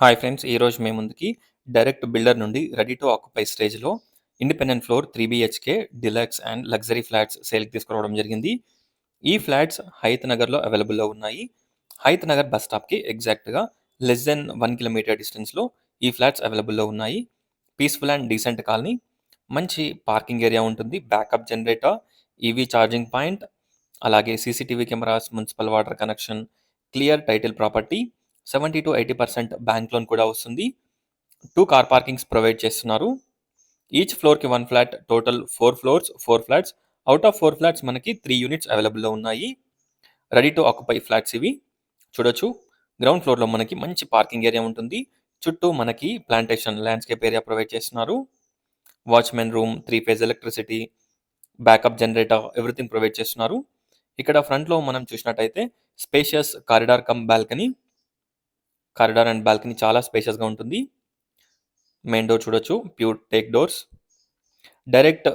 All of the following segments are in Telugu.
Hi friends! ఈరోజు మీ ముందుకి డైరెక్ట్ బిల్డర్ నుండి రెడీ టు ఆక్యుపై స్టేజ్‌లో independent floor 3 BHK deluxe and luxury flats సేల్‌కి తీసుకురావడం జరిగింది. ఈ ఫ్లాట్స్ హయత్ నగర్‌లో అవైలబుల్‌లో ఉన్నాయి. హయత్ నగర్ బస్ స్టాప్‌కి ఎగ్జాక్ట్‌గా లెస్ దెన్ 1 కిలోమీటర్ డిస్టెన్స్‌లో ఈ ఫ్లాట్స్ అవైలబుల్‌లో ఉన్నాయి. Peaceful and decent colony. మంచి పార్కింగ్ ఏరియా ఉంటుంది. Backup generator, EV charging point, అలాగే CCTV cameras, municipal water connection, clear title property, 70-80% bank loan కూడా వస్తుంది. 2 కార్ పార్కింగ్స్ ప్రొవైడ్ చేస్తున్నారు. ఈచ్ ఫ్లోర్‌కి 1 flat, total 4 floors, 4 flats. Out of 4 flats మనకి 3 యూనిట్స్ అవైలబుల్‌లో ఉన్నాయి. రెడీ టు ఆక్యుపై ఫ్లాట్స్ ఇవి. చూడొచ్చు. గ్రౌండ్ ఫ్లోర్‌లో మనకి మంచి పార్కింగ్ ఏరియా ఉంటుంది. చుట్టూ మనకి ప్లాంటేషన్, ల్యాండ్‌స్కేప్ ఏరియా ప్రొవైడ్ చేస్తున్నారు. Watchman room, 3 phase electricity, backup generator everything provide చేస్తున్నారు. ఇక్కడ ఫ్రంట్‌లో మనం చూసినట్టయితే spacious corridor cum balcony. Corridor and balcony చాలా స్పేషియస్‌గా ఉంటుంది. మెయిన్ డోర్ చూడొచ్చు. Pure teak doors. Direct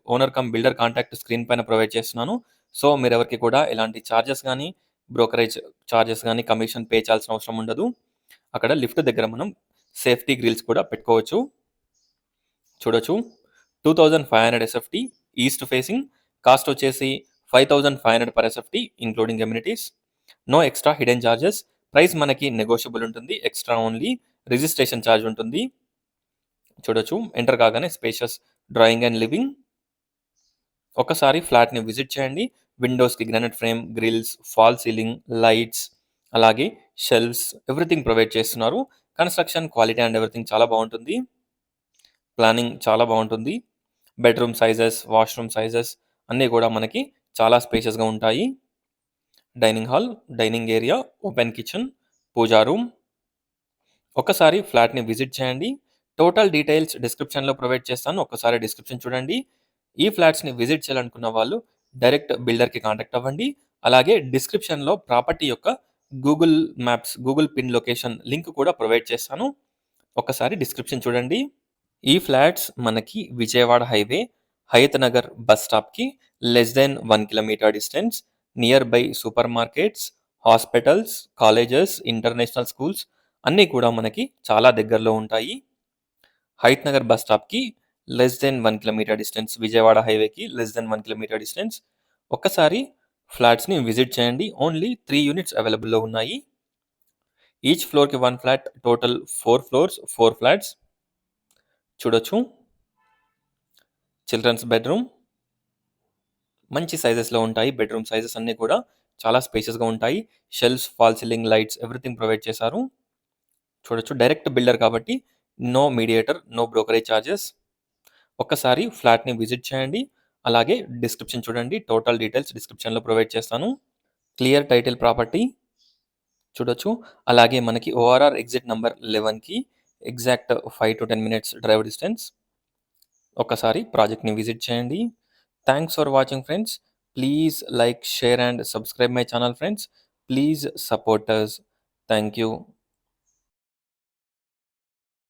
owner cum builder contact screen పైన ప్రొవైడ్ చేస్తున్నాను. సో, మీరెవరికీ కూడా ఎలాంటి చార్జెస్ గానీ, బ్రోకరేజ్ చార్జెస్ గానీ, కమిషన్ పే చేయాల్సిన అవసరం ఉండదు. అక్కడ లిఫ్ట్ దగ్గర మనం సేఫ్టీ గ్రిల్స్ కూడా పెట్టుకోవచ్చు. చూడొచ్చు. 2500 ఎస్ఎఫ్టీ ఈస్ట్ ఫేసింగ్. కాస్ట్ వచ్చేసి 5500 per SFT including amenities. No extra hidden charges. Price మనకి నెగోషియబుల్ ఉంటుంది. ఎక్స్ట్రా ఓన్లీ రిజిస్ట్రేషన్ ఛార్జ్ ఉంటుంది. చూడొచ్చు. ఎంటర్ కాగానే స్పేషియస్ డ్రాయింగ్ అండ్ లివింగ్. ఒకసారి ఫ్లాట్‌ని విజిట్ చేయండి. విండోస్‌కి granite frame, grills, fall ceiling, lights, అలాగే షెల్ఫ్స్ ఎవ్రీథింగ్ ప్రొవైడ్ చేస్తున్నారు. కన్‌స్ట్రక్షన్ క్వాలిటీ అండ్ ఎవ్రీథింగ్ చాలా బావుంటుంది. ప్లానింగ్ చాలా బావుంటుంది. బెడ్‌రూమ్ సైజెస్, వాష్‌రూమ్ సైజెస్ అన్నీ కూడా మనకి చాలా స్పేషియస్‌గా ఉంటాయి. Dining hall, dining area, open kitchen, puja room. ఒక్కసారి ఫ్లాట్‌ని విజిట్ చేయండి. టోటల్ డీటెయిల్స్ డిస్క్రిప్షన్‌లో ప్రొవైడ్ చేస్తాను. ఒక్కసారి డిస్క్రిప్షన్ చూడండి. ఈ ఫ్లాట్స్‌ని విజిట్ చేయాలనుకున్న వాళ్ళు డైరెక్ట్ బిల్డర్‌కి కాంటాక్ట్ అవ్వండి. అలాగే డిస్క్రిప్షన్‌లో ప్రాపర్టీ యొక్క Google maps, Google pin location link కూడా ప్రొవైడ్ చేస్తాను. ఒక్కసారి డిస్క్రిప్షన్ చూడండి. ఈ ఫ్లాట్స్ మనకి విజయవాడ హైవే, హయత్ నగర్ బస్ స్టాప్‌కి less than 1 kilometre distance. Nearby super markets, hospitals, colleges, international schools అన్నీ కూడా మనకి చాలా దగ్గరలో ఉంటాయి. హయత్ నగర్ బస్ స్టాప్‌కి less than 1 kilometre distance. Vijayawada హైవేకి లెస్ దెన్ 1 కిలోమీటర్ డిస్టెన్స్. ఒక్కసారి ఫ్లాట్స్‌ని విజిట్ చేయండి. ఓన్లీ 3 యూనిట్స్ అవైలబుల్‌లో ఉన్నాయి. ఈచ్ ఫ్లోర్‌కి 1 ఫ్లాట్, టోటల్ 4 ఫ్లోర్స్, 4 ఫ్లాట్స్. చూడొచ్చు. చిల్డ్రన్స్ బెడ్‌రూమ్ మంచి సైజెస్‌లో ఉంటాయి. బెడ్‌రూమ్ సైజెస్ అన్నీ కూడా చాలా స్పేషియస్‌గా ఉంటాయి. Shelves, fall ceiling lights everything provide చేశారు. చూడొచ్చు. డైరెక్ట్ బిల్డర్ కాబట్టి no mediator, no brokerage charges. ఒక్కసారి ఫ్లాట్‌ని విజిట్ చేయండి. అలాగే డిస్క్రిప్షన్ చూడండి. టోటల్ డీటెయిల్స్ డిస్క్రిప్షన్‌లో ప్రొవైడ్ చేస్తాను. క్లియర్ టైటిల్ ప్రాపర్టీ చూడొచ్చు. అలాగే మనకి ఓఆర్ఆర్ ఎగ్జిట్ నంబర్ 11కి ఎగ్జాక్ట్ 5-10 మినిట్స్ డ్రైవ్ డిస్టెన్స్. ఒక్కసారి ప్రాజెక్ట్‌ని విజిట్ చేయండి. Thanks for watching friends. Please like, share and subscribe my channel friends. Please support us. Thank you.